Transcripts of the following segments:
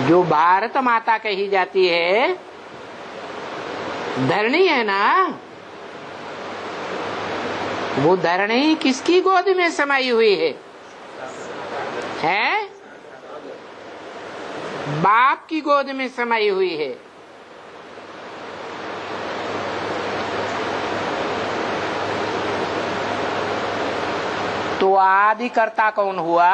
जो भारत माता कही जाती है, धरणी है ना, वो धरणी किसकी गोद में समाई हुई है? हैं? बाप की गोद में समाई हुई है। तो आदिकर्ता कौन हुआ?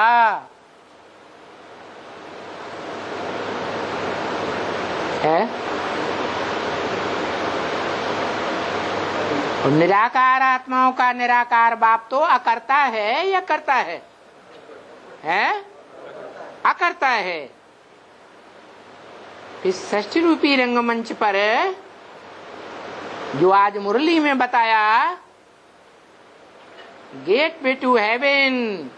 है? और निराकार आत्माओं का निराकार बाप तो अकर्ता है या करता है? हैं? अकर्ता है। इस षष्ठी रूपी रंगमंच पर जो आज मुरली में बताया, gateway to heaven,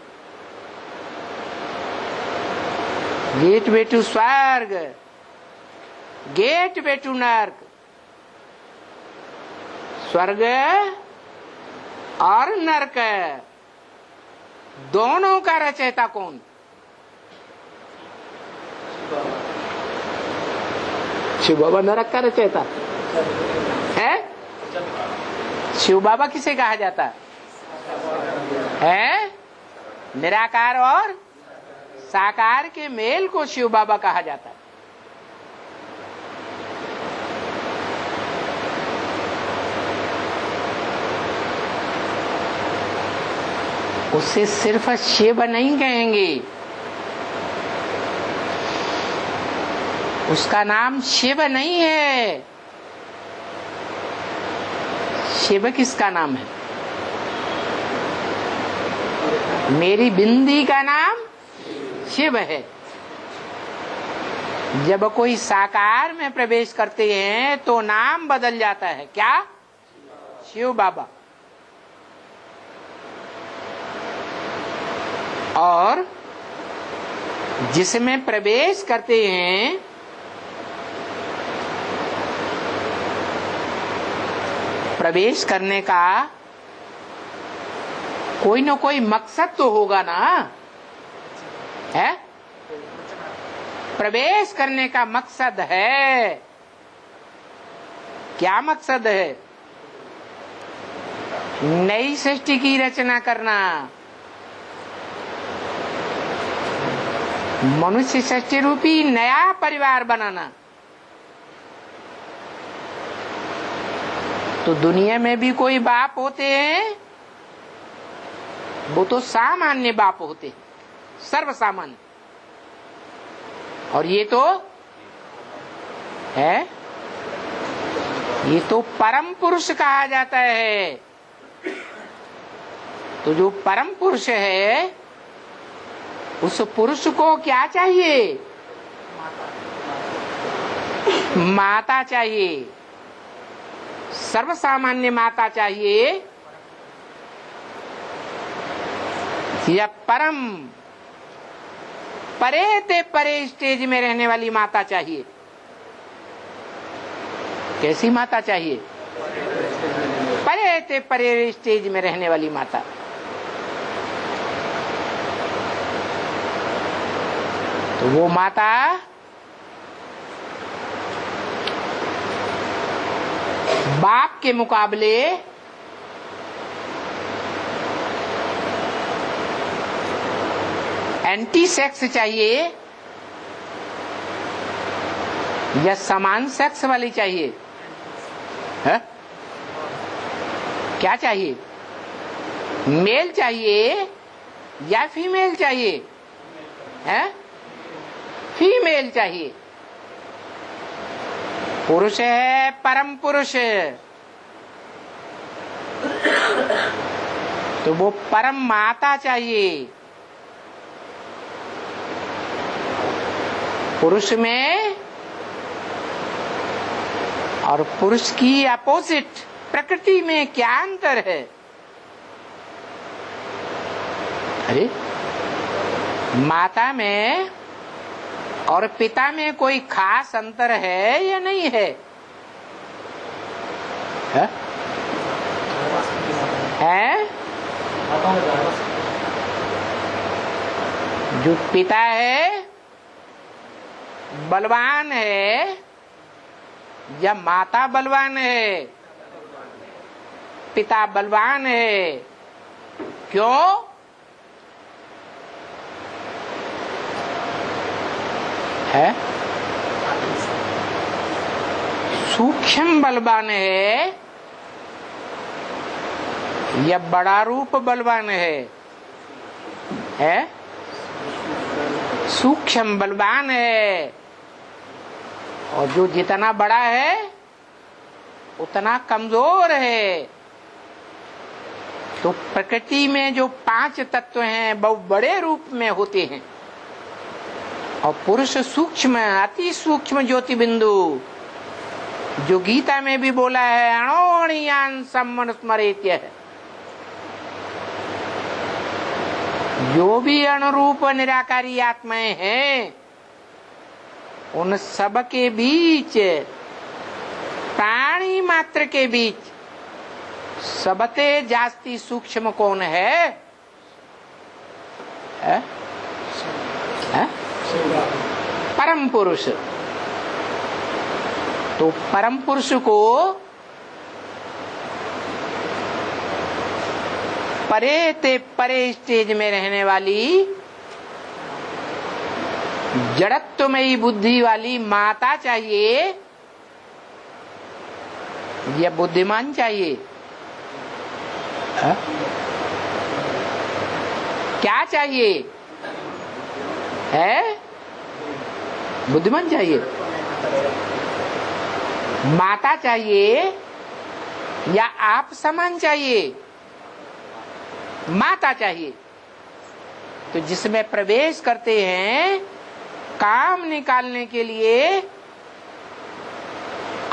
gateway to स्वर्ग, गेट वे टू नर्क, स्वर्ग और नरक दोनों का रचयिता कौन? शिव बाबा नरक का रचयिता है। शिव बाबा किसे कहा जाता है? निराकार और साकार के मेल को शिव बाबा कहा जाता है। उसे सिर्फ शिव नहीं कहेंगे, उसका नाम शिव नहीं है। शिव किसका नाम है? मेरी बिंदी का नाम शिव है। जब कोई साकार में प्रवेश करते हैं तो नाम बदल जाता है। क्या? शिव बाबा। और जिसमें प्रवेश करते हैं प्रवेश करने का कोई न कोई मकसद तो होगा ना, है? प्रवेश करने का मकसद है। क्या मकसद है? नई सृष्टि की रचना करना, मनुष्य सृष्टि रूपी नया परिवार बनाना। तो दुनिया में भी कोई बाप होते हैं, वो तो सामान्य बाप होते हैं, सर्व सामान्य। और ये तो है, ये तो परम पुरुष कहा जाता है। तो जो परम पुरुष है, उस पुरुष को क्या चाहिए? माता चाहिए, सर्व सामान्य माता चाहिए, या परम परे ते परे स्टेज में रहने वाली माता चाहिए? कैसी माता चाहिए? परे ते परे स्टेज में रहने वाली माता। तो वो माता बाप के मुकाबले एंटी सेक्स चाहिए या समान सेक्स वाली चाहिए? है? क्या चाहिए? मेल चाहिए या फीमेल चाहिए? है? फीमेल चाहिए। पुरुष है परम पुरुष, तो वो परम माता चाहिए। पुरुष में और पुरुष की अपोजिट प्रकृति में क्या अंतर है? अरे, माता में और पिता में कोई खास अंतर है या नहीं है? है? जो पिता है बलवान है या माता बलवान है? पिता बलवान है। क्यों? है सूक्ष्म बलवान है या बड़ा रूप बलवान है? सूक्ष्म बलवान है। और जो जितना बड़ा है उतना कमजोर है। तो प्रकृति में जो 5 तत्व हैं बहुत बड़े रूप में होते हैं और पुरुष सूक्ष्म, अति सूक्ष्म ज्योति बिंदु, जो गीता में भी बोला है अणोरणीयान सम्मनुस्मरेत्य है। जो भी अणुरूप निराकारी आत्माएं हैं उन सब के बीच, प्राणी मात्र के बीच सबते जास्ती सूक्ष्म कौन है? परम पुरुष। तो परम पुरुष को परे ते परे स्टेज में रहने वाली जड़त्वमयी बुद्धि वाली माता चाहिए या बुद्धिमान चाहिए? क्या चाहिए? है बुद्धिमान चाहिए? माता चाहिए या आप समान चाहिए? माता चाहिए। तो जिसमें प्रवेश करते हैं काम निकालने के लिए,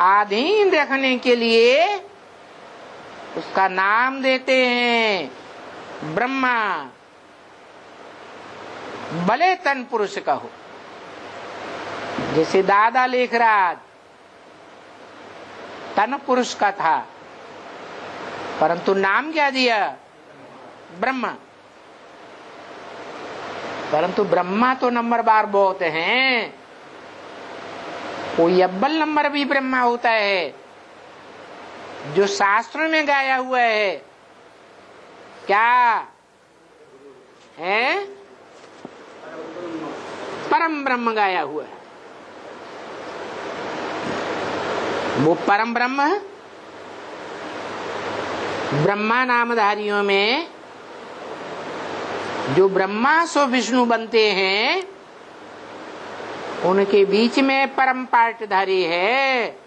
अधीन रखने के लिए, उसका नाम देते हैं ब्रह्मा। भले तन पुरुष का हो, जैसे दादा लेखराज तन पुरुष का था, परंतु नाम क्या दिया? ब्रह्मा। परंतु ब्रह्मा तो नंबर बार बहुत हैं, कोई अव्वल नंबर भी ब्रह्मा होता है जो शास्त्र में गाया हुआ है। क्या है? परम ब्रह्म गाया हुआ है। वो परम ब्रह्म ब्रह्मा नामधारियों में जो ब्रह्मा सो विष्णु बनते हैं उनके बीच में परम पार्टधारी है।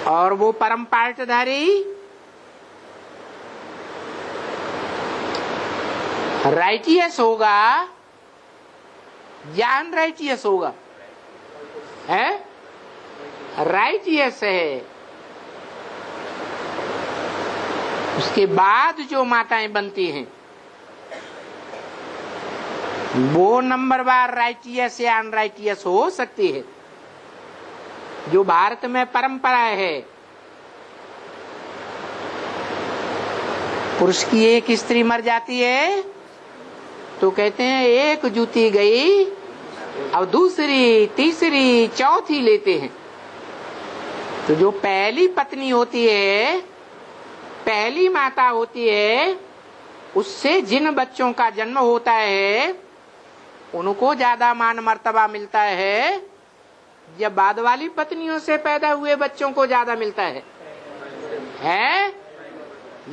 और वो परम पार्टधारी राइटियस होगा या अनराइटियस होगा? है राइटियस है। उसके बाद जो माताएं बनती हैं वो नंबर बार राइटियस या अनराइटियस हो सकती है। जो भारत में परंपरा है, पुरुष की एक स्त्री मर जाती है तो कहते हैं एक जूती गई, अब दूसरी, तीसरी, चौथी लेते हैं। तो जो पहली पत्नी होती है, पहली माता होती है, उससे जिन बच्चों का जन्म होता है उनको ज्यादा मान मर्तबा मिलता है या बाद वाली पत्नियों से पैदा हुए बच्चों को ज्यादा मिलता है?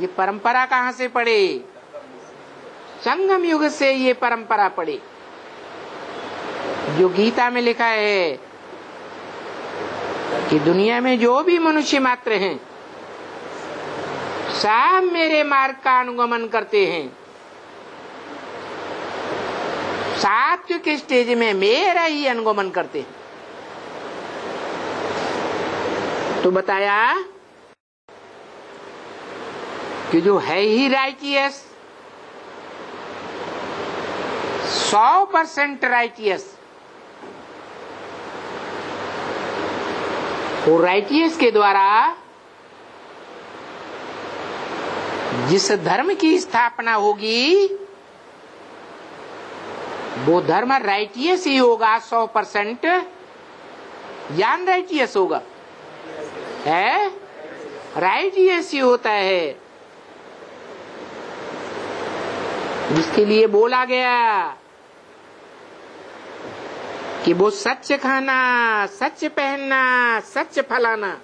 ये परंपरा कहाँ से पड़ी? संगम युग से ये परंपरा पड़ी। जो गीता में लिखा है कि दुनिया में जो भी मनुष्य मात्र हैं सब मेरे मार्ग का अनुगमन करते हैं, सात्विक स्टेज में मेरा ही अनुगमन करते हैं। तो बताया कि जो है ही राइटियस, 100% राइटियस, वो राइटियस के द्वारा जिस धर्म की स्थापना होगी वो धर्म राइटियस ही होगा 100%, या अनराइटियस होगा? है राइटियस ही होता है। इसके लिए बोला गया कि वो सच खाना, सच पहनना, सच फलाना,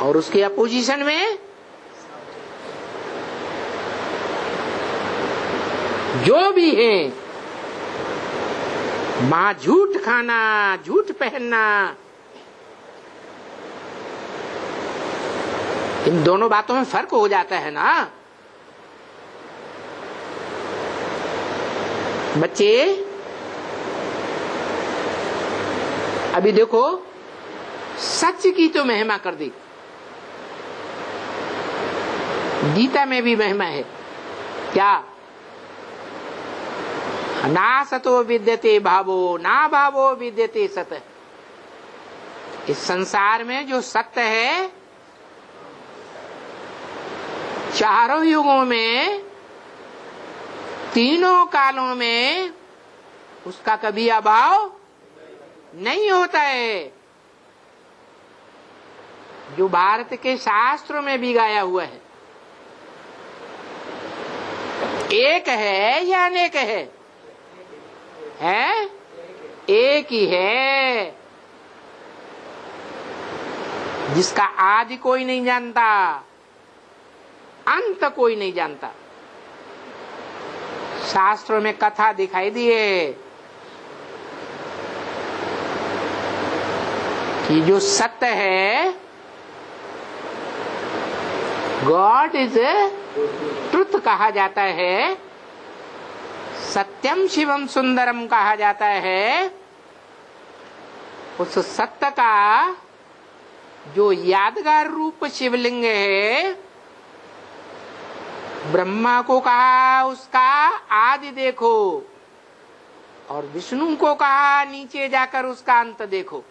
और उसके अपोजिशन में जो भी है, मां झूठ खाना, झूठ पहनना, इन दोनों बातों में फर्क हो जाता है ना बच्चे। अभी देखो, सच की तो महिमा कर दी, गीता में भी महिमा है क्या? ना सतो विद्यते भावो, ना भावो विद्यते सत। इस संसार में जो सत्य है, चारों युगों में, तीनों कालों में उसका कभी अभाव नहीं होता है। जो भारत के शास्त्रों में भी गाया हुआ है, एक है या अनेक है? है एक ही है, जिसका आदि कोई नहीं जानता, अंत कोई नहीं जानता। शास्त्रों में कथा दिखाई दिए कि जो सत्य है, गॉड इज ट्रुथ कहा जाता है, सत्यम शिवम सुंदरम कहा जाता है। उस सत्य का जो यादगार रूप शिवलिंग है, ब्रह्मा को कहा उसका आदि देखो, और विष्णु को कहा नीचे जाकर उसका अंत देखो।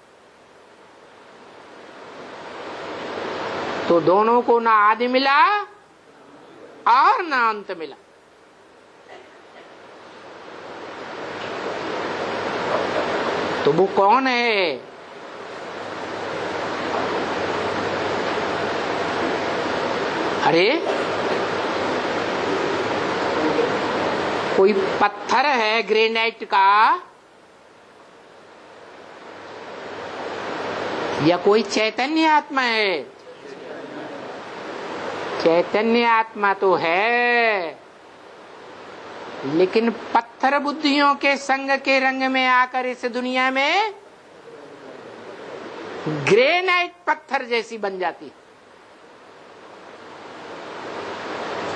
तो दोनों को ना आदि मिला और ना अंत मिला। तो वो कौन है? अरे कोई पत्थर है ग्रेनाइट का, या कोई चैतन्य आत्मा है? चैतन्य आत्मा तो है, लेकिन पत्थर बुद्धियों के संग के रंग में आकर इस दुनिया में ग्रेनाइट पत्थर जैसी बन जाती।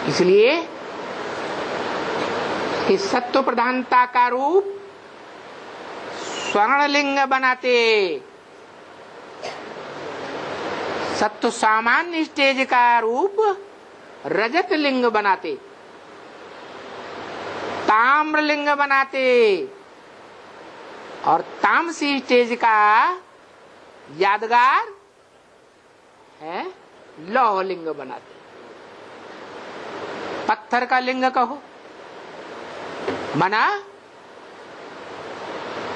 इसलिए इस सत्व प्रधानता का रूप स्वर्णलिंग बनाते, सत्व सामान्य स्टेज का रूप रजत लिंग बनाते, ताम्रलिंग बनाते, और तामसी स्टेज का यादगार है लौह लिंग बनाते। पत्थर का लिंग कहो, मना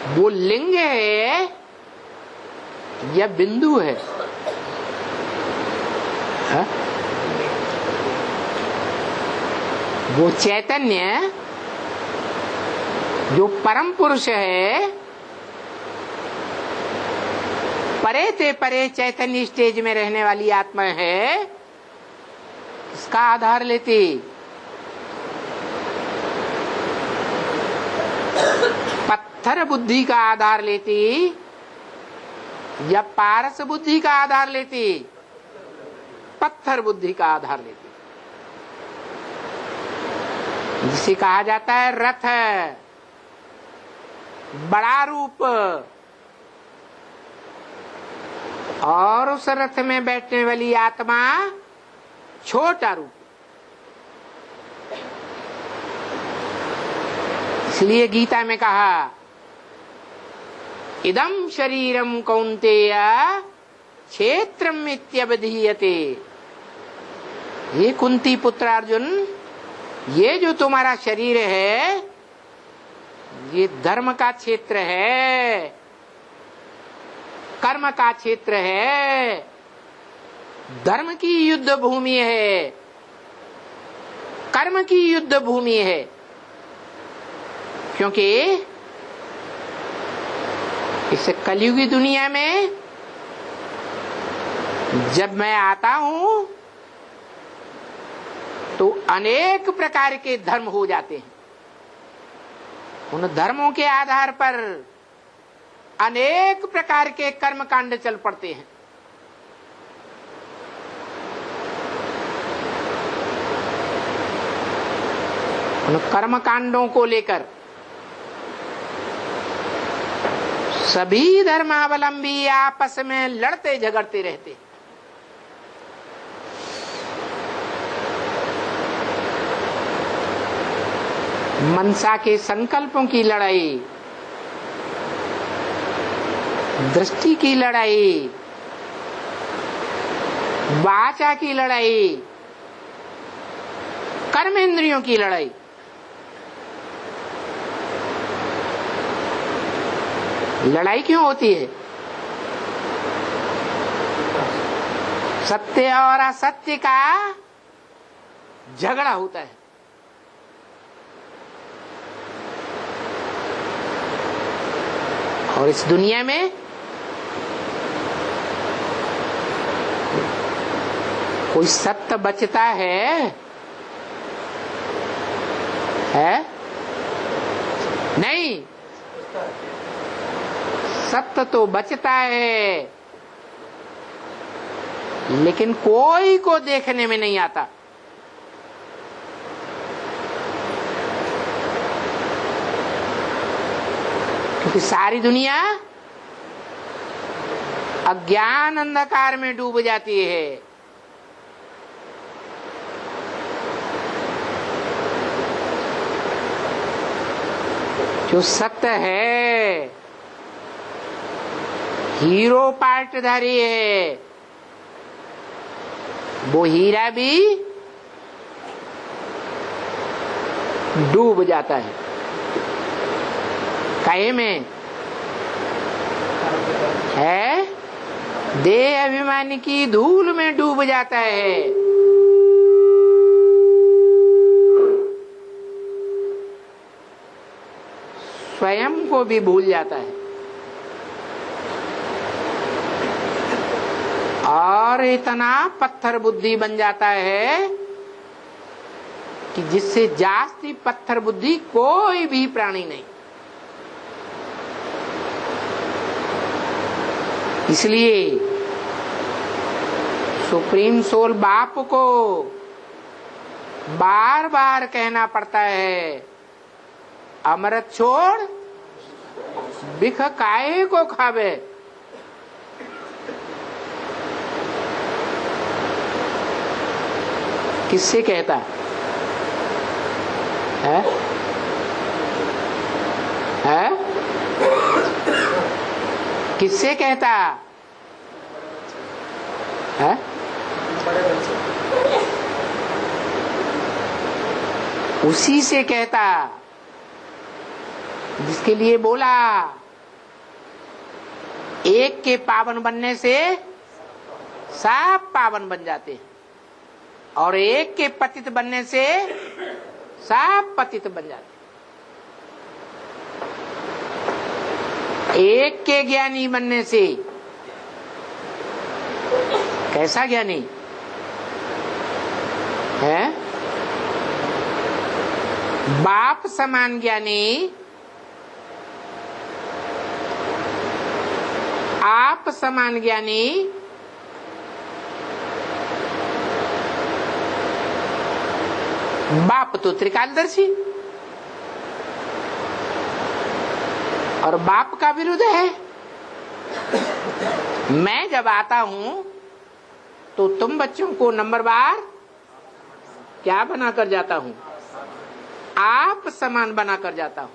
वो लिंग है या बिंदु है? हा? वो चैतन्य जो परम पुरुष है, परे ते परे चैतन्य स्टेज में रहने वाली आत्मा है, इसका आधार लेती। पत्थर बुद्धि का आधार लेती या पारस बुद्धि का आधार लेती? पत्थर बुद्धि का आधार लेती, जिसे कहा जाता है रथ, बड़ा रूप, और उस रथ में बैठने वाली आत्मा छोटा रूप। इसलिए गीता में कहा, इदं शरीरम कौन्तेय क्षेत्रम इत्यवधीयते। ये कुंती पुत्र अर्जुन, ये जो तुम्हारा शरीर है ये धर्म का क्षेत्र है, कर्म का क्षेत्र है, धर्म की युद्ध भूमि है, कर्म की युद्ध भूमि है। क्योंकि इस कलयुगी दुनिया में जब मैं आता हूं तो अनेक प्रकार के धर्म हो जाते हैं। उन धर्मों के आधार पर अनेक प्रकार के कर्म कांड चल पड़ते हैं। उन कर्म कांडों को लेकर सभी धर्मावलंबी आपस में लड़ते झगड़ते रहते। मनसा के संकल्पों की लड़ाई, दृष्टि की लड़ाई, वाचा की लड़ाई, कर्मेंद्रियों की लड़ाई। लड़ाई क्यों होती है? सत्य और असत्य का झगड़ा होता है। और इस दुनिया में कोई सत्य बचता है? नहीं, सत्य तो बचता है लेकिन कोई को देखने में नहीं आता। क्योंकि सारी दुनिया अज्ञान अंधकार में डूब जाती है। जो सत्य है, हीरो पार्टधारी है, वो हीरा भी डूब जाता है। काहे में है? देह अभिमान की धूल में डूब जाता है। स्वयं को भी भूल जाता है और इतना पत्थर बुद्धि बन जाता है कि जिससे जास्ती पत्थर बुद्धि कोई भी प्राणी नहीं। इसलिए सुप्रीम सोल बाप को बार बार कहना पड़ता है, अमृत छोड़ बिख काहे को खावे। किससे कहता है? किससे कहता है? उसी से कहता जिसके लिए बोला एक के पावन बनने से सब पावन बन जाते हैं और एक के पतित बनने से सब पतित बन जाते। एक के ज्ञानी बनने से, कैसा ज्ञानी है? बाप समान ज्ञानी, आप समान ज्ञानी, बाप तो त्रिकालदर्शी और बाप का विरुद्ध है। मैं जब आता हूं तो तुम बच्चों को नंबरवार क्या बनाकर जाता हूं? आप समान बनाकर जाता हूं।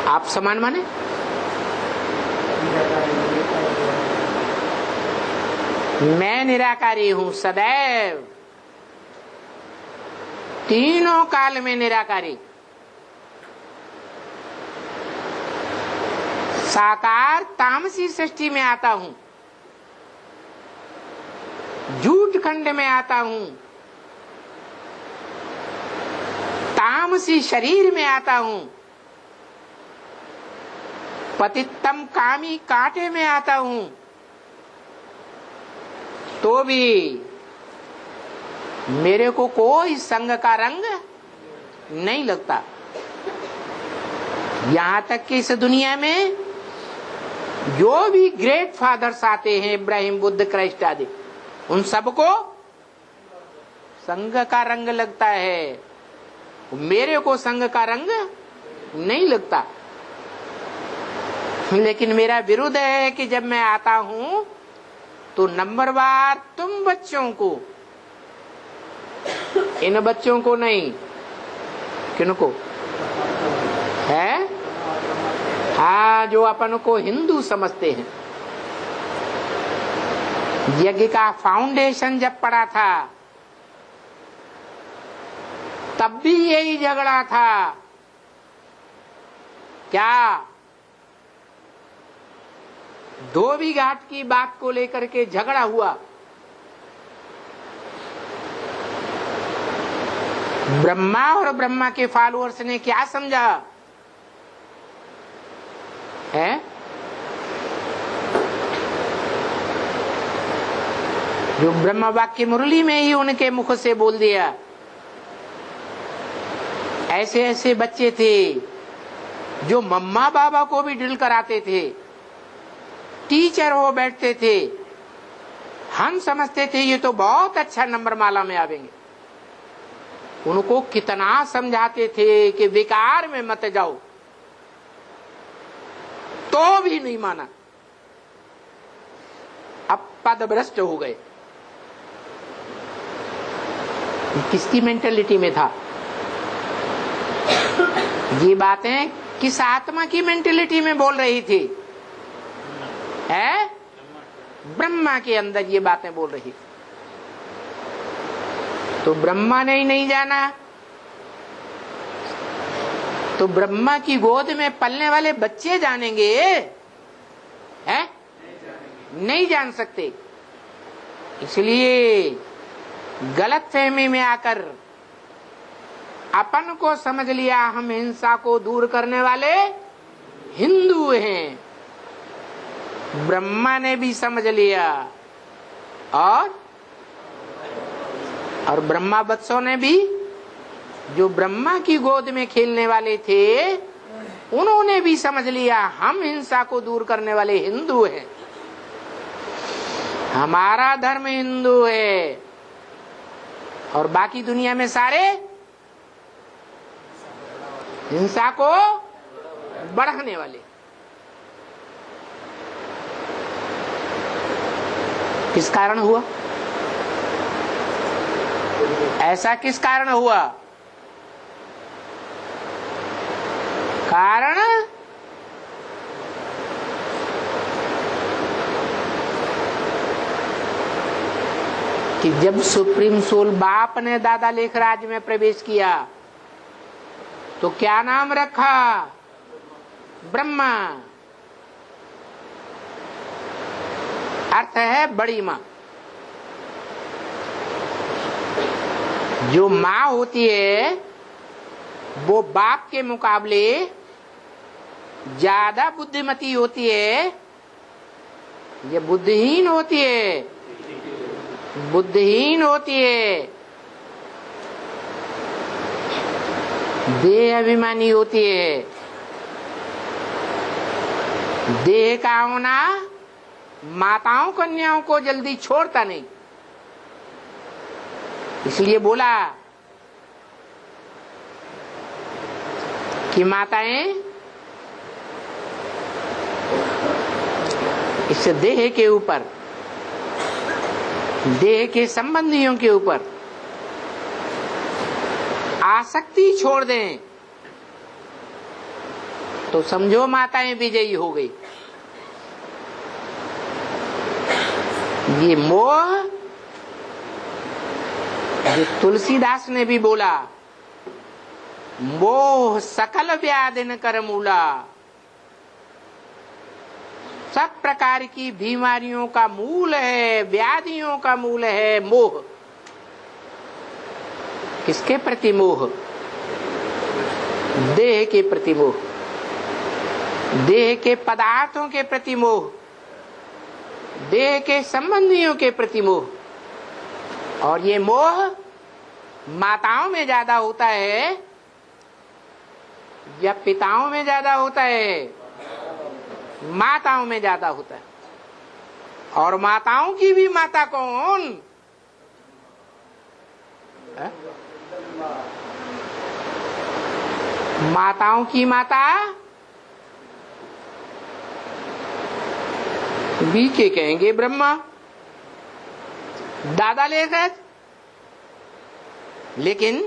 आप समान माने मैं निराकारी हूं सदैव, तीनों काल में निराकारी। साकार तामसी सृष्टि में आता हूं, झूठ खंड में आता हूं, तामसी शरीर में आता हूं, पतितम कामी कांटे में आता हूं, तो भी मेरे को कोई संग का रंग नहीं लगता। यहां तक कि इस दुनिया में जो भी ग्रेट फादर्स आते हैं, इब्राहिम, बुद्ध, क्राइस्ट आदि, उन सबको संग का रंग लगता है, मेरे को संग का रंग नहीं लगता। लेकिन मेरा विरुद्ध है कि जब मैं आता हूं तो नंबरवार तुम बच्चों को, इन बच्चों को नहीं, किनको है? हाँ, जो अपन को हिंदू समझते हैं। यज्ञ का फाउंडेशन जब पड़ा था तब भी यही झगड़ा था। क्या? धोबी घाट की बात को लेकर के झगड़ा हुआ। ब्रह्मा और ब्रह्मा के फॉलोअर्स ने क्या समझा है? जो ब्रह्मा वाक्य मुरली में ही उनके मुख से बोल दिया। ऐसे ऐसे बच्चे थे जो मम्मा बाबा को भी ड्रिल कराते थे, टीचर हो बैठते थे। हम समझते थे ये तो बहुत अच्छा नंबर माला में आवेंगे। उनको कितना समझाते थे कि विकार में मत जाओ, तो भी नहीं माना। अब पदभ्रष्ट हो गए। किसकी मेंटेलिटी में था? ये बातें किस आत्मा की मेंटेलिटी में बोल रही थी? है? ब्रह्मा के अंदर ये बातें बोल रही। तो ब्रह्मा ने ही नहीं जाना, तो ब्रह्मा की गोद में पलने वाले बच्चे जानेंगे? हैं? नहीं जान सकते। इसलिए गलत फहमी में आकर अपन को समझ लिया हम हिंसा को दूर करने वाले हिंदू हैं। ब्रह्मा ने भी समझ लिया और ब्रह्मा बच्चों ने भी, जो ब्रह्मा की गोद में खेलने वाले थे, उन्होंने भी समझ लिया हम हिंसा को दूर करने वाले हिंदू हैं। हमारा धर्म हिंदू है और बाकी दुनिया में सारे हिंसा को बढ़ाने वाले। किस कारण हुआ ऐसा? किस कारण हुआ? कारण कि जब सुप्रीम सोल बाप ने दादा लेखराज में प्रवेश किया तो क्या नाम रखा? ब्रह्मा। अर्थ है बड़ी माँ। जो माँ होती है वो बाप के मुकाबले ज्यादा बुद्धिमती होती है, ये बुद्धिहीन होती है, बुद्धिहीन होती है, देह अभिमानी होती है। देह का होना माताओं कन्याओं को जल्दी छोड़ता नहीं। इसलिए बोला कि माताएं इस देह के ऊपर, देह के संबंधियों के ऊपर आसक्ति छोड़ दें तो समझो माताएं विजयी हो गई। ये मोह, जो तुलसीदास ने भी बोला, मोह सकल व्याधिन कर मूला। सब प्रकार की बीमारियों का मूल है, व्याधियों का मूल है मोह। किसके प्रति मोह? देह के प्रति मोह, देह के पदार्थों के प्रति मोह, देह के संबंधियों के प्रति मोह। और ये मोह माताओं में ज्यादा होता है या पिताओं में ज्यादा होता है? माताओं में ज्यादा होता है। और माताओं की भी माता कौन है? माताओं की माता बी के कहेंगे ब्रह्मा, दादा लेखराज। लेकिन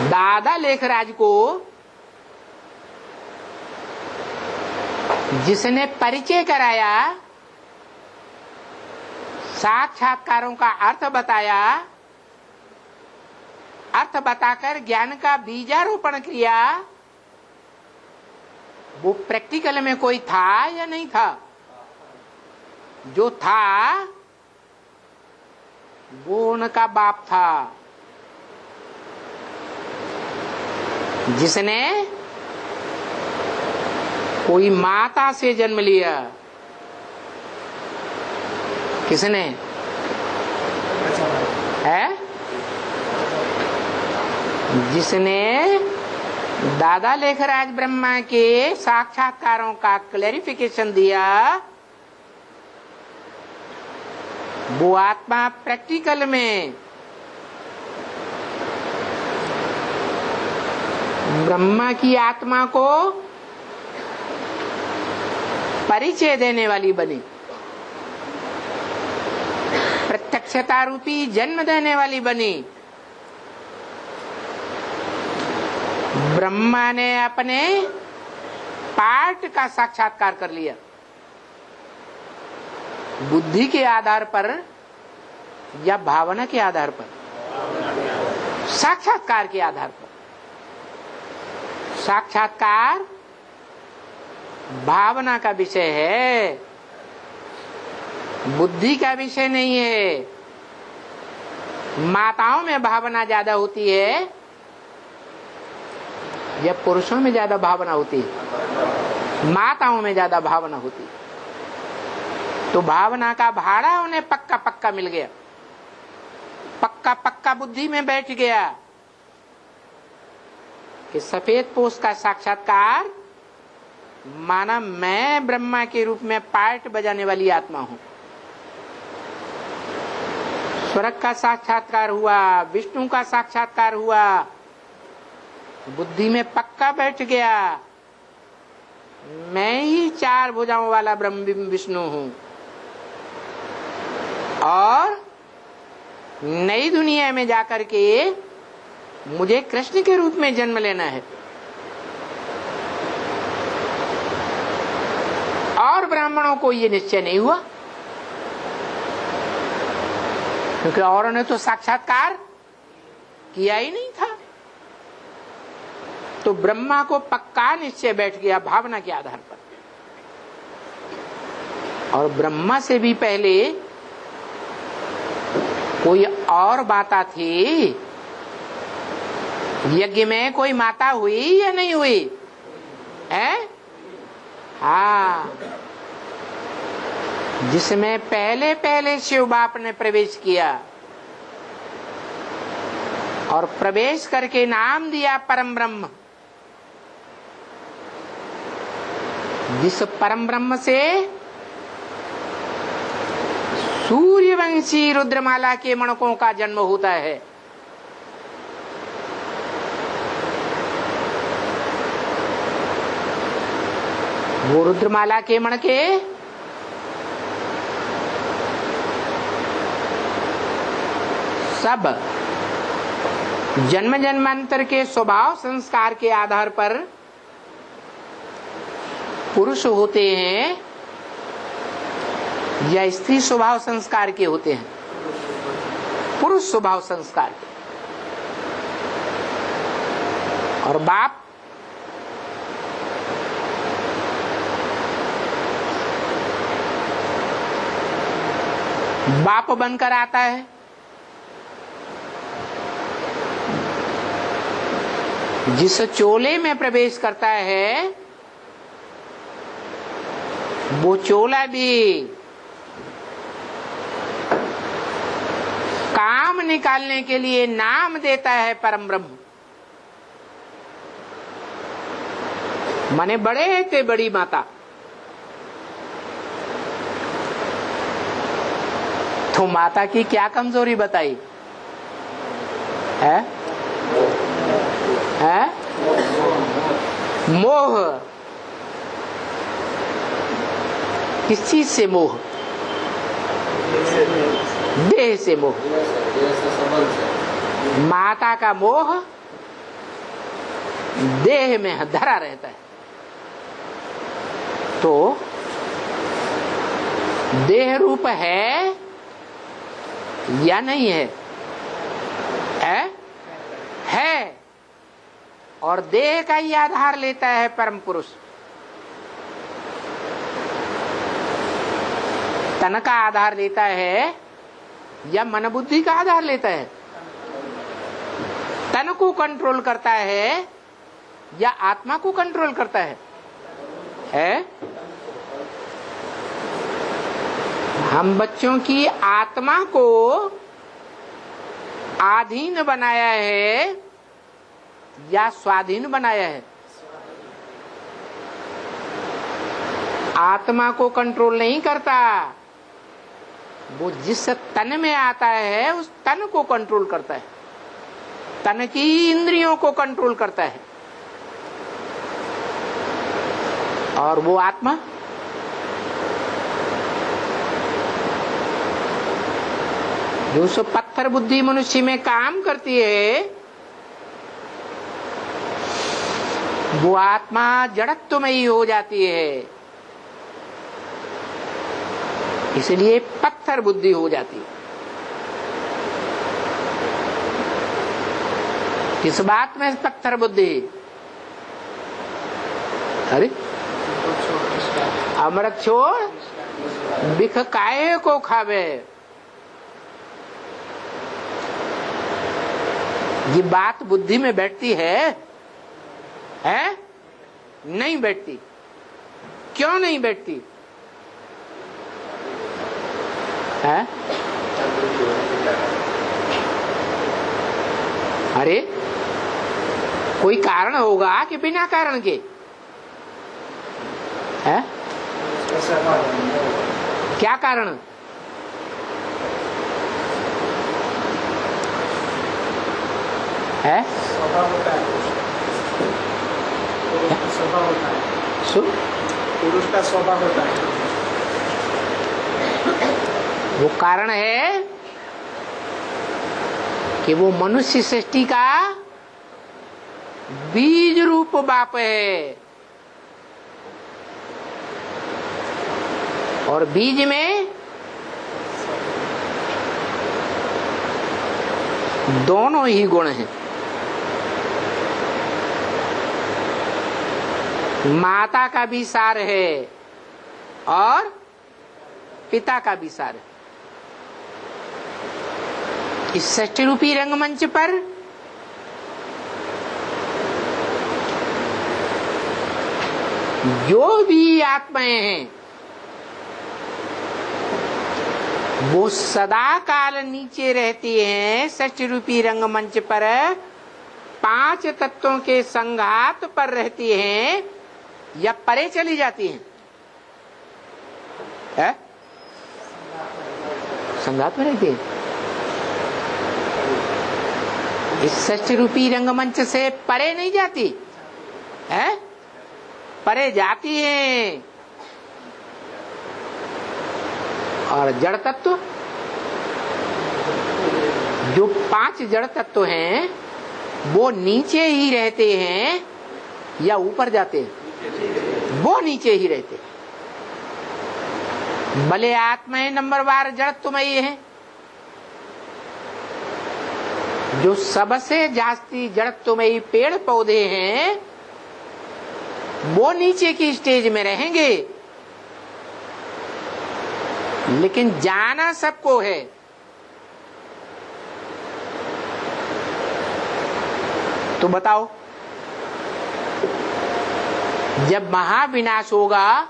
दादा लेखराज को जिसने परिचय कराया, साक्षात्कारों का अर्थ बताया, अर्थ बताकर ज्ञान का बीजारोपण किया, वो प्रैक्टिकल में कोई था या नहीं था? जो था वो उनका बाप था, जिसने कोई माता से जन्म लिया। किसने है? जिसने दादा लेखराज ब्रह्मा के साक्षात्कारों का क्लैरिफिकेशन दिया, वो आत्मा प्रैक्टिकल में ब्रह्मा की आत्मा को परिचय देने वाली बनी, प्रत्यक्षता रूपी जन्म देने वाली बनी। ब्रह्मा ने अपने पार्ट का साक्षात्कार कर लिया, बुद्धि के आधार पर या भावना के आधार पर? साक्षात्कार के आधार पर। साक्षात्कार भावना का विषय है, बुद्धि का विषय नहीं है। माताओं में भावना ज्यादा होती है या पुरुषों में ज्यादा भावना होती है? माताओं में ज्यादा भावना होती है। तो भावना का भाड़ा उन्हें पक्का पक्का मिल गया, पक्का पक्का बुद्धि में बैठ गया कि सफेद पोष का साक्षात्कार माना मैं ब्रह्मा के रूप में पार्ट बजाने वाली आत्मा हूं। स्वर्ग का साक्षात्कार हुआ, विष्णु का साक्षात्कार हुआ, बुद्धि में पक्का बैठ गया मैं ही चार भुजाओं वाला ब्रह्म विष्णु हूं। और नई दुनिया में जाकर के मुझे कृष्ण के रूप में जन्म लेना है। और ब्राह्मणों को ये निश्चय नहीं हुआ, क्योंकि औरों ने तो साक्षात्कार किया ही नहीं था। तो ब्रह्मा को पक्का निश्चय बैठ गया भावना के आधार पर। और ब्रह्मा से भी पहले कोई और माता थी। यज्ञ में कोई माता हुई या नहीं हुई है? हाँ, जिसमें पहले पहले शिव बाप ने प्रवेश किया और प्रवेश करके नाम दिया परम ब्रह्म। जिस परम ब्रह्म से सूर्यवंशी रुद्रमाला के मणकों का जन्म होता है। वो रुद्रमाला के मणके सब जन्म जन्मांतर के स्वभाव संस्कार के आधार पर पुरुष होते हैं या स्त्री स्वभाव संस्कार के होते हैं? पुरुष स्वभाव संस्कार के। और बाप बाप बनकर आता है, जिस चोले में प्रवेश करता है वो चोला भी काम निकालने के लिए नाम देता है परम ब्रह्म। माने बड़े थे बड़ी माता, तो माता की क्या कमजोरी बताई है? है मोह। किस चीज से मोह? देह से मोह। माता का मोह देह में धरा रहता है। तो देह रूप है या नहीं है? है। और देह का ही आधार लेता है परम पुरुष। तन का आधार लेता है या मन बुद्धि का आधार लेता है? तन को कंट्रोल करता है या आत्मा को कंट्रोल करता है? हम बच्चों की आत्मा को आधीन बनाया है या स्वाधीन बनाया है? आत्मा को कंट्रोल नहीं करता, वो जिस तन में आता है उस तन को कंट्रोल करता है, तन की इंद्रियों को कंट्रोल करता है। और वो आत्मा जो सो पत्थर बुद्धि मनुष्य में काम करती है, वो आत्मा जड़त्व में ही हो जाती है, इसलिए पत्थर बुद्धि हो जाती है। किस बात में पत्थर बुद्धि? अरे अमृत छोड़ बिख काहे को खावे। ये बात बुद्धि में बैठती है? नहीं बैठती। क्यों नहीं बैठती? है? अरे कोई कारण होगा कि बिना कारण के? है? क्या कारण? है? स्वभाव होता है। पुरुष का स्वभाव होता है। वो कारण है कि वो मनुष्य सृष्टि का बीज रूप बाप है, और बीज में दोनों ही गुण हैं। माता का भी सार है और पिता का भी सार है। इस षष्ठी रूपी रंगमंच पर जो भी आत्माएं हैं वो सदा काल नीचे रहती हैं। षष्ठी रूपी रंगमंच पर 5 तत्वों के संघात पर रहती हैं या परे चली जाती हैं? है? संघात में रहती है। इस षष्ठी रूपी रंगमंच से परे नहीं जाती है? परे जाती है। और जड़ तत्व, जो 5 जड़ तत्व हैं वो नीचे ही रहते हैं या ऊपर जाते हैं? वो नीचे ही रहते हैं। भले आत्माएं नंबर बार जड़त्वमयी है, जो सबसे जास्ती जड़त्वमयी पेड़ पौधे हैं वो नीचे की स्टेज में रहेंगे, लेकिन जाना सबको है। तो बताओ, जब महाविनाश होगा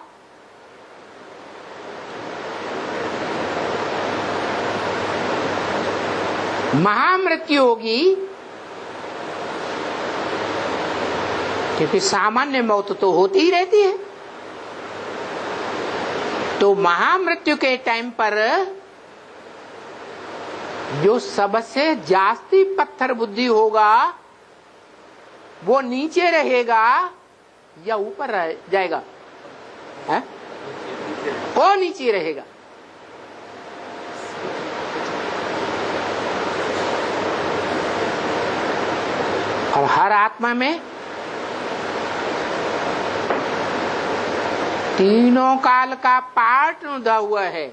महामृत्यु होगी, क्योंकि सामान्य मौत तो होती ही रहती है, तो महामृत्यु के टाइम पर जो सबसे जास्ती पत्थर बुद्धि होगा वो नीचे रहेगा या ऊपर जाएगा? है? वो नीचे रहेगा। और हर आत्मा में तीनों काल का पाठ उदा हुआ है।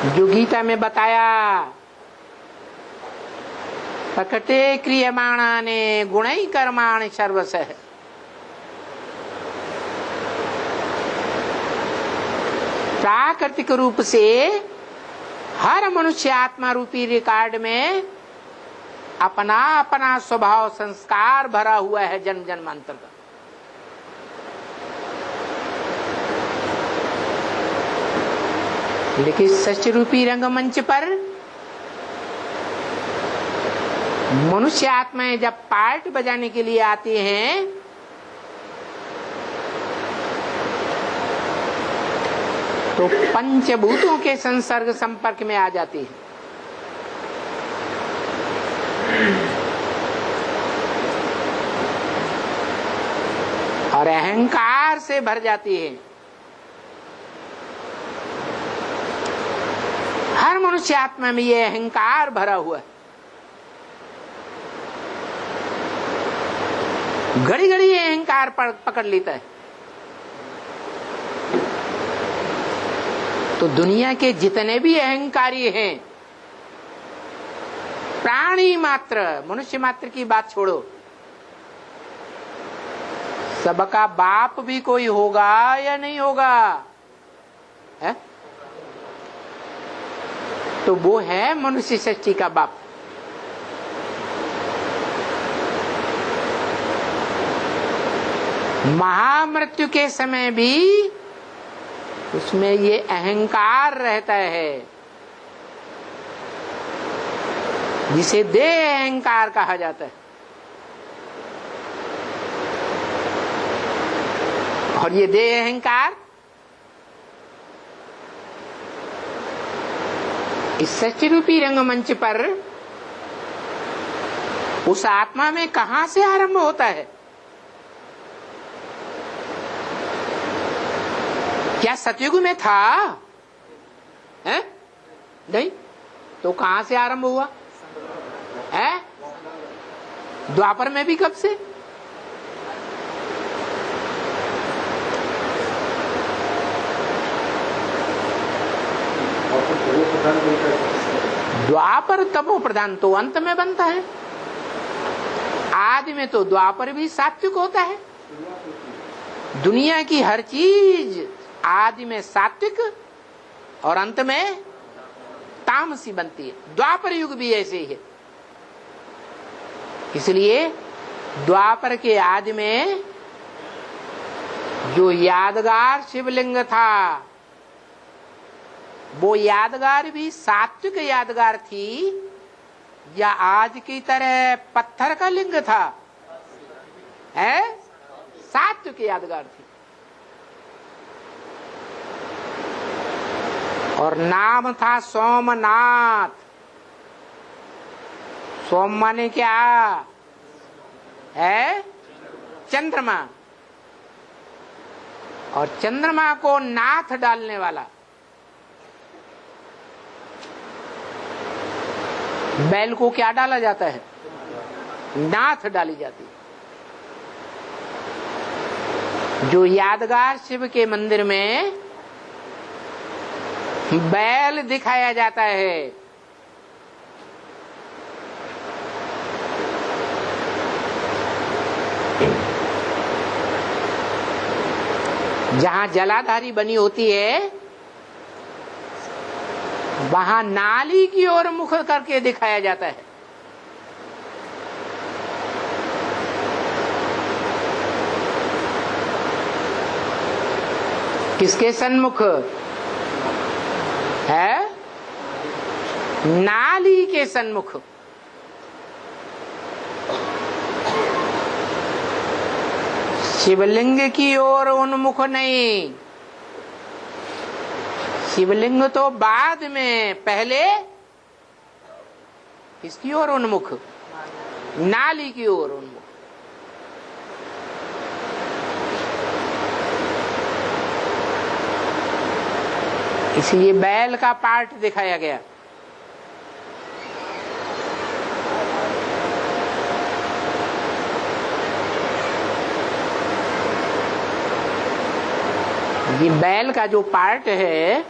जो गीता में बताया, प्रकृते क्रियमाणाने गुणै कर्माणि सर्वशः। प्राकृतिक रूप से हर मनुष्य आत्मा रूपी रिकॉर्ड में अपना अपना स्वभाव संस्कार भरा हुआ है जन्म जन्मांतर का। लेकिन सच रूपी रंगमंच पर मनुष्य आत्माएं जब पार्ट बजाने के लिए आती हैं तो पंचभूतों के संसर्ग संपर्क में आ जाती है। और अहंकार से भर जाती है। हर मनुष्य आत्मा में ये अहंकार भरा हुआ है। घड़ी घड़ी ये अहंकार पकड़ लेता है। तो दुनिया के जितने भी अहंकारी हैं, प्राणी मात्र, मनुष्य मात्र की बात छोड़ो, सबका बाप भी कोई होगा या नहीं होगा? है? तो वो है मनुष्य सृष्टि का बाप। महामृत्यु के समय भी उसमें ये अहंकार रहता है, जिसे देह अहंकार कहा जाता है। और ये देह अहंकार इस सृष्टि रूपी रंगमंच पर उस आत्मा में कहां से आरंभ होता है? क्या सतयुग में था? है? नहीं, तो कहां से आरंभ हुआ है? द्वापर में भी कब से? द्वापर तमो प्रधान तो अंत में बनता है। आदि में तो द्वापर भी सात्विक होता है। दुनिया की हर चीज आदि में सात्विक और अंत में तामसी बनती है। द्वापर युग भी ऐसे ही है। इसलिए द्वापर के आदि में जो यादगार शिवलिंग था, वो यादगार भी सात्विक यादगार थी या आज की तरह पत्थर का लिंग था? है? सात्विक यादगार थी। और नाम था सोमनाथ। सोम माने क्या है? चंद्रमा। और चंद्रमा को नाथ डालने वाला। बैल को क्या डाला जाता है? नाथ डाली जाती है। जो यादगार शिव के मंदिर में बैल दिखाया जाता है, जहां जलाधारी बनी होती है, वहां नाली की ओर मुख करके दिखाया जाता है। किसके सन्मुख है? नाली के सन्मुख। शिवलिंग की ओर उन्मुख नहीं। शिवलिंग तो बाद में, पहले किसकी ओर उन्मुख? नाली की ओर उन्मुख। इसलिए बैल का पार्ट दिखाया गया। ये बैल का जो पार्ट है,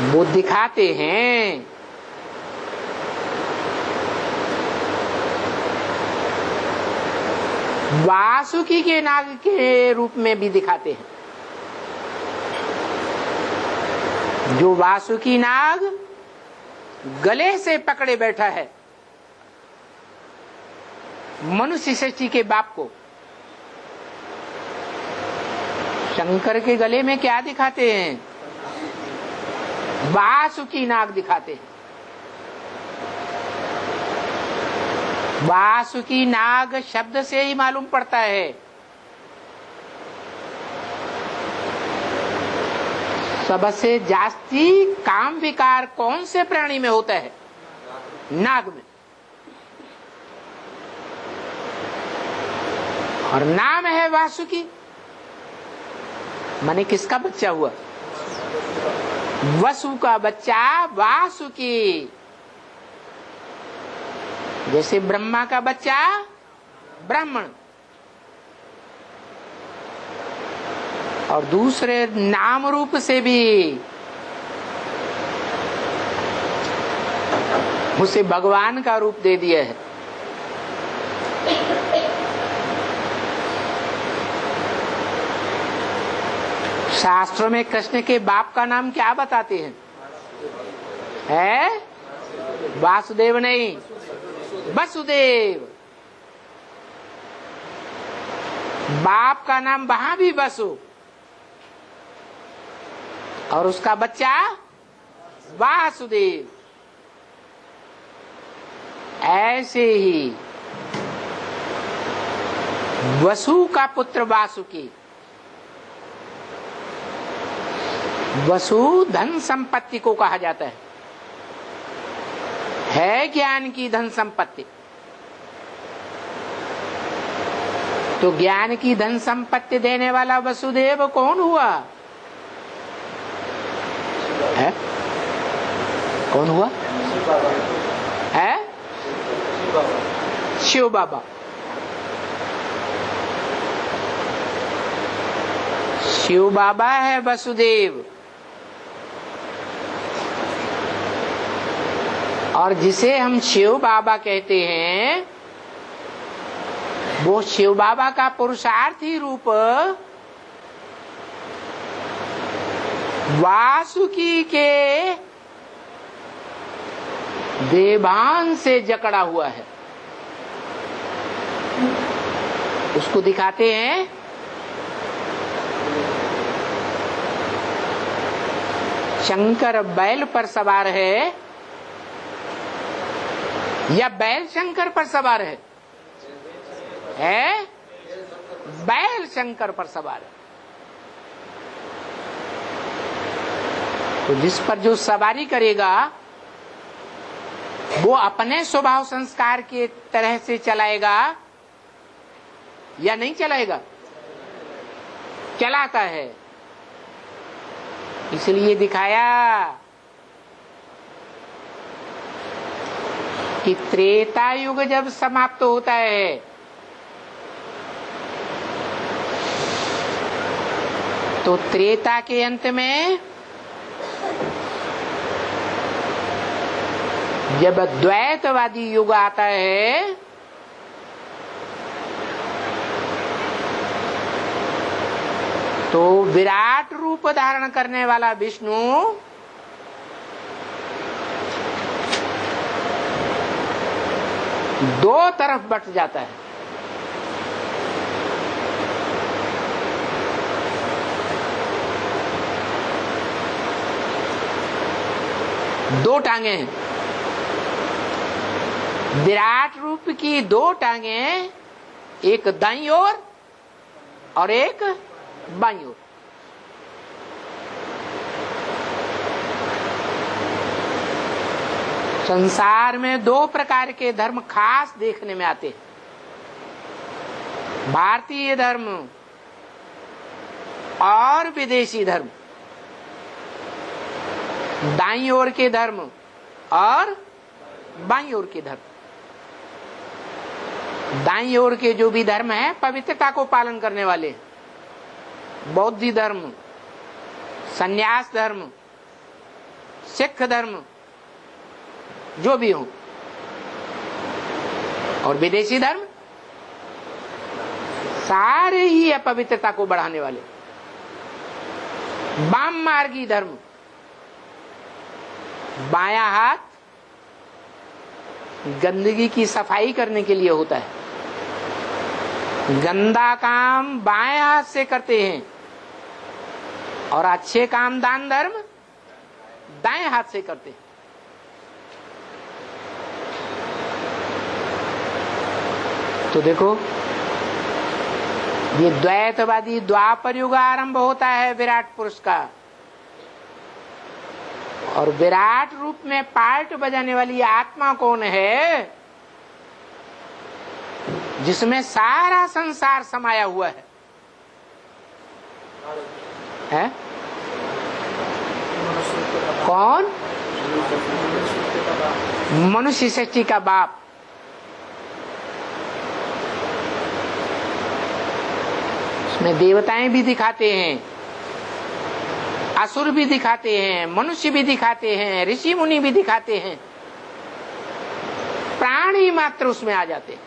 वो दिखाते हैं वासुकी के नाग के रूप में भी दिखाते हैं। जो वासुकी नाग गले से पकड़े बैठा है मनुष्य सृष्टि के बाप को, शंकर के गले में क्या दिखाते हैं? वासुकी नाग दिखाते हैं। वासुकी नाग शब्द से ही मालूम पड़ता है सबसे जास्ती काम विकार कौन से प्राणी में होता है? नाग में। और नाम है वासुकी, माने किसका बच्चा हुआ? वसु का बच्चा वासुकी। जैसे ब्रह्मा का बच्चा ब्राह्मण, और दूसरे नाम रूप से भी उसे भगवान का रूप दे दिया है। शास्त्रों में कृष्ण के बाप का नाम क्या बताते हैं? है वासुदेव नहीं, वसुदेव। बाप का नाम वहां भी वसु, और उसका बच्चा वासुदेव। ऐसे ही वसु का पुत्र वासुकी। वसु धन संपत्ति को कहा जाता है ज्ञान की धन संपत्ति। तो ज्ञान की धन संपत्ति देने वाला वसुदेव कौन हुआ है? कौन हुआ है? शिव बाबा। शिव बाबा है वसुदेव। और जिसे हम शिव बाबा कहते हैं, वो शिव बाबा का पुरुषार्थी रूप वासुकी के देवान से जकड़ा हुआ है। उसको दिखाते हैं शंकर बैल पर सवार है या बैल शंकर पर सवार है? बैल शंकर पर सवार है। तो जिस पर जो सवारी करेगा वो अपने स्वभाव संस्कार के तरह से चलाएगा या नहीं चलाएगा? चलाता है। इसलिए दिखाया कि त्रेता युग जब समाप्त होता है तो त्रेता के अंत में जब द्वैतवादी युग आता है तो विराट रूप धारण करने वाला विष्णु दो तरफ बट जाता है। दो टांगे हैं, विराट रूप की दो टांगे, एक दाईं ओर और एक बाईं ओर। संसार में दो प्रकार के धर्म खास देखने में आते हैं, भारतीय धर्म और विदेशी धर्म, दाईं ओर के धर्म और बाईं ओर के धर्म। दाईं ओर के जो भी धर्म है पवित्रता को पालन करने वाले, बौद्ध धर्म, संन्यास धर्म, सिख धर्म, जो भी हो, और विदेशी धर्म सारे ही अपवित्रता को बढ़ाने वाले। वाम मार्गी धर्म, बायां हाथ गंदगी की सफाई करने के लिए होता है, गंदा काम बाएं हाथ से करते हैं और अच्छे काम दान धर्म दाएं हाथ से करते हैं। तो देखो ये द्वैतवादी द्वापर युग आरंभ होता है विराट पुरुष का, और विराट रूप में पार्ट बजाने वाली आत्मा कौन है? जिसमें सारा संसार समाया हुआ है? कौन? मनुष्य सृष्टि का बाप। उसमें देवताएं भी दिखाते हैं, असुर भी दिखाते हैं, मनुष्य भी दिखाते हैं, ऋषि मुनि भी दिखाते हैं, प्राणी मात्र उसमें आ जाते हैं।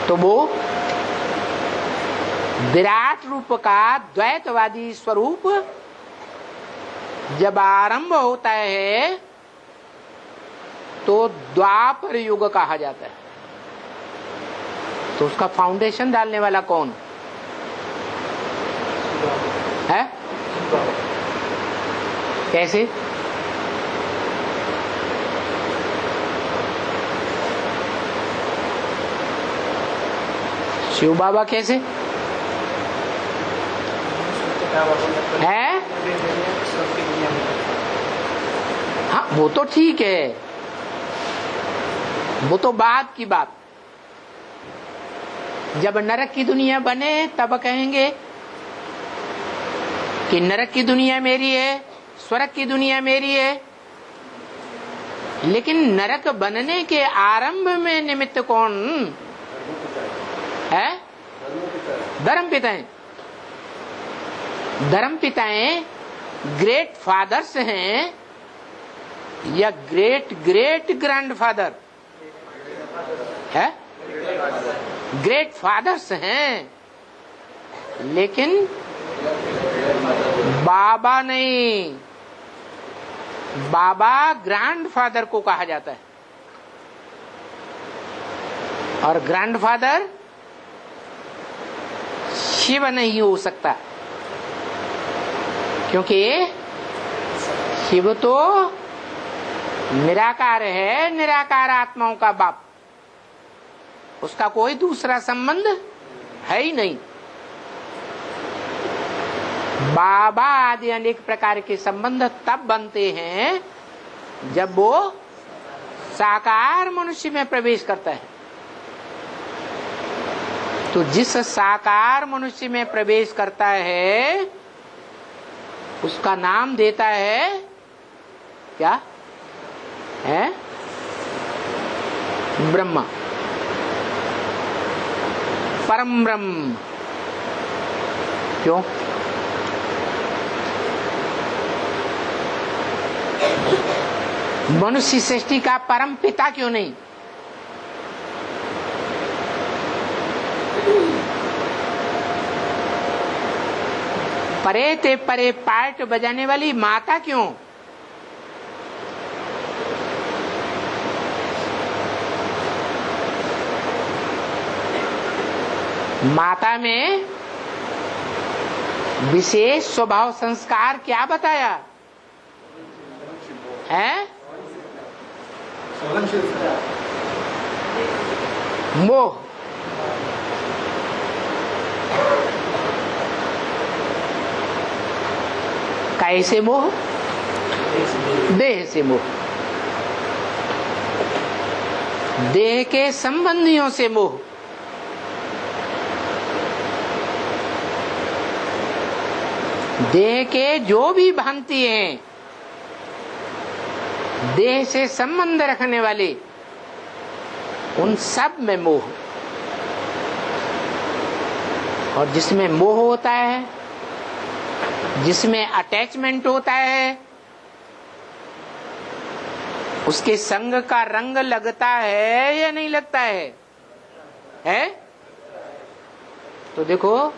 तो वो विराट रूप का द्वैतवादी स्वरूप जब आरंभ होता है तो द्वापर युग कहा जाता है। तो उसका फाउंडेशन डालने वाला कौन है? कैसे? शिव बाबा कैसे है? हाँ वो तो ठीक है, वो तो बाद की बात। जब नरक की दुनिया बने तब कहेंगे कि नरक की दुनिया मेरी है, स्वर्ग की दुनिया मेरी है। लेकिन नरक बनने के आरंभ में निमित्त कौन है? धर्म पिताएं। धर्म पिताएं ग्रेट फादर्स हैं या ग्रेट ग्रेट ग्रैंडफादर है? ग्रेट फादर्स हैं, लेकिन बाबा नहीं। बाबा ग्रैंडफादर को कहा जाता है, और ग्रैंडफादर शिव नहीं हो सकता, क्योंकि शिव तो निराकार है, निराकार आत्माओं का बाप। उसका कोई दूसरा संबंध है ही नहीं। बाबा आदि अनेक प्रकार के संबंध तब बनते हैं जब वो साकार मनुष्य में प्रवेश करता है। तो जिस साकार मनुष्य में प्रवेश करता है उसका नाम देता है क्या है? ब्रह्मा, परम ब्रह्म। क्यों? मनुष्य सृष्टि का परम पिता क्यों नहीं? परे ते परे पार्ट बजाने वाली माता क्यों? माता में विशेष स्वभाव संस्कार क्या बताया है? मोह। कैसे मोह? देह से मोह, देह के संबंधियों से मोह। देह के जो भी भ्रांति हैं, देह से संबंध रखने वाले, उन सब में मोह। और जिसमें मोह होता है, जिसमें अटैचमेंट होता है, उसके संग का रंग लगता है या नहीं लगता है? तो देखो,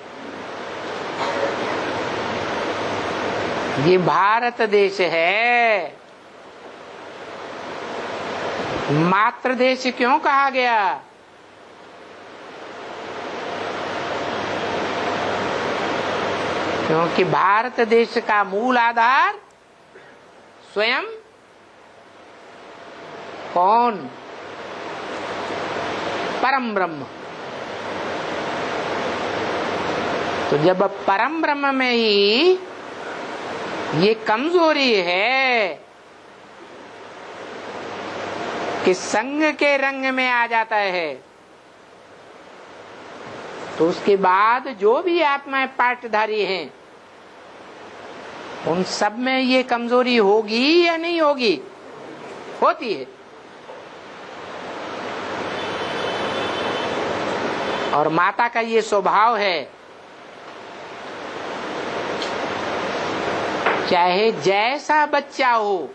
ये भारत देश है। मातृ देश क्यों कहा गया? क्योंकि भारत देश का मूल आधार स्वयं कौन? परम ब्रह्म। तो जब परम ब्रह्म में ही ये कमजोरी है कि संग के रंग में आ जाता है, तो उसके बाद जो भी आत्माएं पाठधारी हैं, उन सब में ये कमजोरी होगी या नहीं होगी? होती है। और माता का ये स्वभाव है, चाहे जैसा बच्चा हो,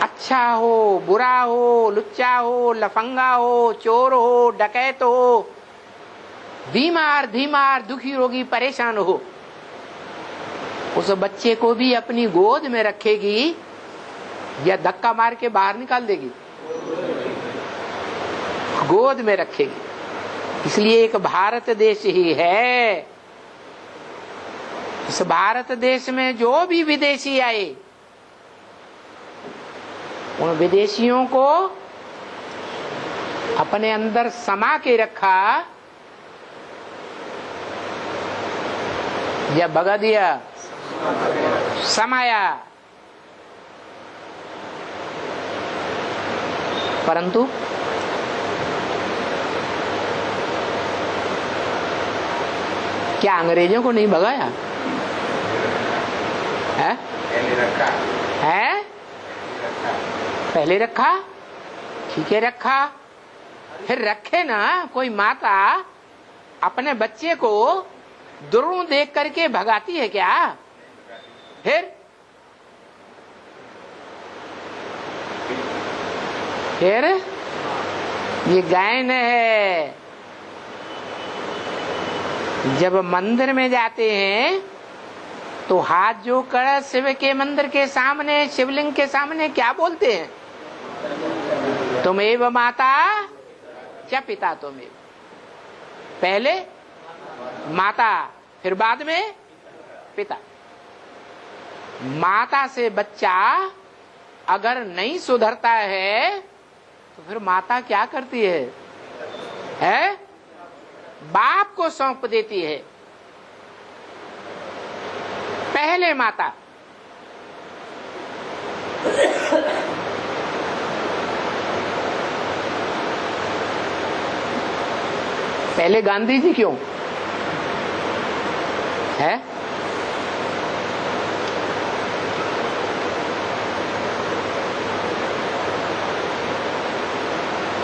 अच्छा हो, बुरा हो, लुच्चा हो, लफंगा हो, चोर हो, डकैत हो, बीमार धीमार, दुखी रोगी, परेशान हो, उस बच्चे को भी अपनी गोद में रखेगी या धक्का मार के बाहर निकाल देगी? गोद में रखेगी। इसलिए एक भारत देश ही है। इस भारत देश में जो भी विदेशी आए, उन विदेशियों को अपने अंदर समा के रखा या भगा दिया? समाया। परंतु क्या अंग्रेजों को नहीं भगाया है? पहले रखा, ठीक है, रखा। फिर रखे ना, कोई माता अपने बच्चे को दुर्रों देख करके भगाती है क्या? फिर ये गायन है। जब मंदिर में जाते हैं तो हाथ जोड़कर शिव के मंदिर के सामने, शिवलिंग के सामने क्या बोलते हैं? तुमेव माता च पिता तुमेव। पहले माता, फिर बाद में पिता। माता से बच्चा अगर नहीं सुधरता है तो फिर माता क्या करती है? बाप को सौंप देती है। पहले माता, पहले गांधी जी क्यों है?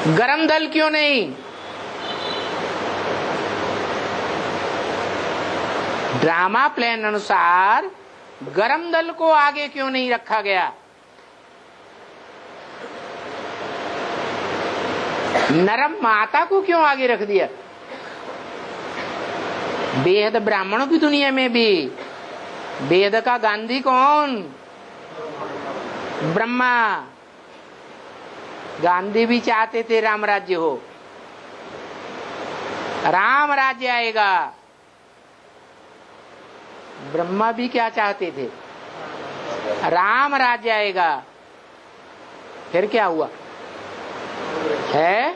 गरम दल क्यों नहीं? ड्रामा प्लान अनुसार गरम दल को आगे क्यों नहीं रखा गया? नरम माता को क्यों आगे रख दिया? बेहद ब्राह्मणों की दुनिया में भी बेहद का गांधी कौन? ब्रह्मा। गांधी भी चाहते थे राम राज्य हो, राम राज्य आएगा। ब्रह्मा भी क्या चाहते थे? राम राज्य आएगा। फिर क्या हुआ है?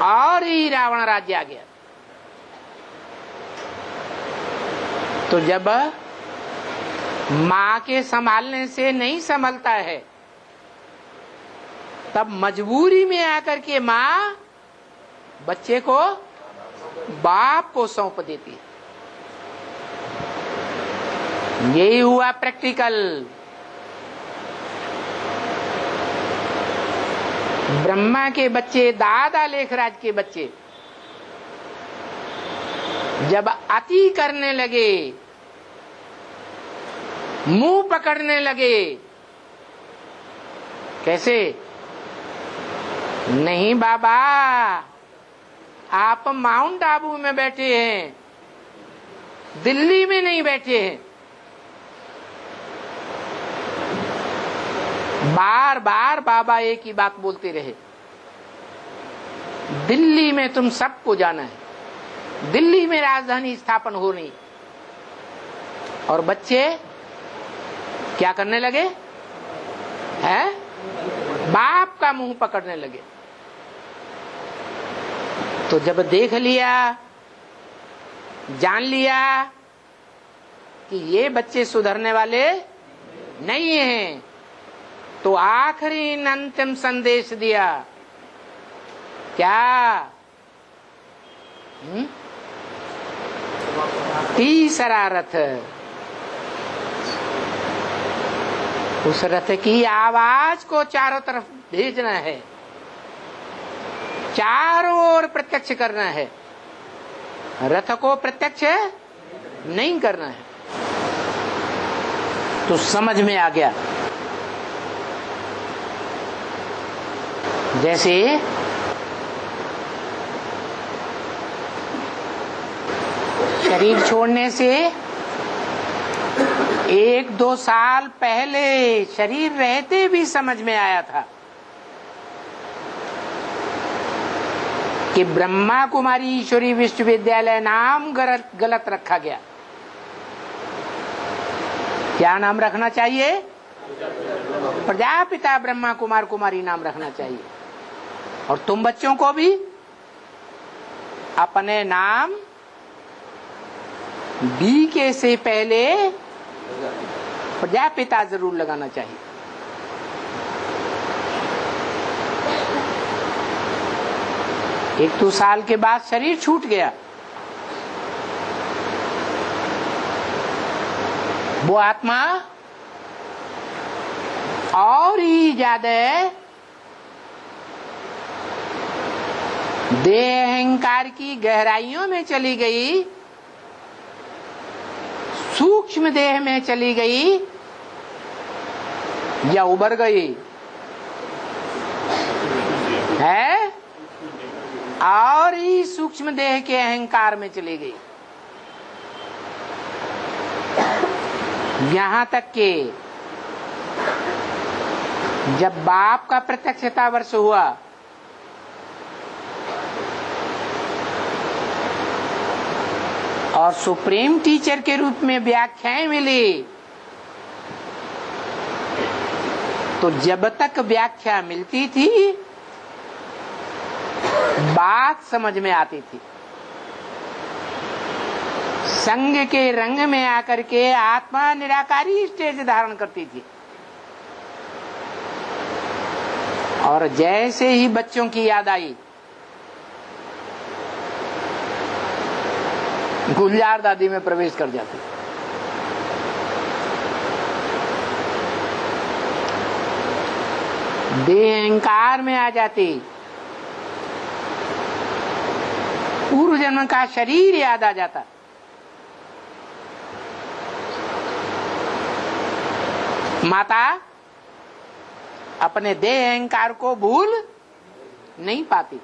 और ही रावण राज्य आ गया। तो जब माँ के संभालने से नहीं संभलता है, तब मजबूरी में आकर के माँ बच्चे को बाप को सौंप देती है। यही हुआ प्रैक्टिकल। ब्रह्मा के बच्चे, दादा लेखराज के बच्चे जब अति करने लगे, मुंह पकड़ने लगे, कैसे? नहीं बाबा, आप माउंट आबू में बैठे हैं, दिल्ली में नहीं बैठे हैं। बार बार बाबा एक ही बात बोलते रहे, दिल्ली में तुम सबको जाना है, दिल्ली में राजधानी स्थापन होनी। और बच्चे क्या करने लगे हैं? बाप का मुंह पकड़ने लगे। तो जब देख लिया, जान लिया कि ये बच्चे सुधरने वाले नहीं हैं, तो आखिरी अंतिम संदेश दिया। क्या? तीसरा रथ। उस रथ की आवाज को चारों तरफ भेजना है, चारों ओर प्रत्यक्ष करना है। रथ को प्रत्यक्ष नहीं करना है। तो समझ में आ गया। जैसे शरीर छोड़ने से 1-2 साल पहले शरीर रहते भी समझ में आया था कि ब्रह्मा कुमारी ईश्वरी विश्वविद्यालय नाम गलत रखा गया। क्या नाम रखना चाहिए? प्रजापिता ब्रह्मा कुमार कुमारी नाम रखना चाहिए। और तुम बच्चों को भी अपने नाम बीके से पहले प्रजापिता जरूर लगाना चाहिए। एक 2 साल के बाद शरीर छूट गया, वो आत्मा और ही ज्यादा देह अहंकार की गहराइयों में चली गई, सूक्ष्म देह में चली गई या उबर गई है, और ही सूक्ष्म देह के अहंकार में चली गई। यहां तक कि जब बाप का प्रत्यक्षता वर्ष हुआ, और सुप्रीम टीचर के रूप में व्याख्याएं मिली, तो जब तक व्याख्या मिलती थी बात समझ में आती थी। संग के रंग में आकर के आत्मा निराकारी स्टेज धारण करती थी। और जैसे ही बच्चों की याद आई गुलजार दादी में प्रवेश कर जाती। देह अहंकार में आ जाती, पूर्व जन्म का शरीर याद आ जाता। माता अपने देह अहंकार को भूल नहीं पाती।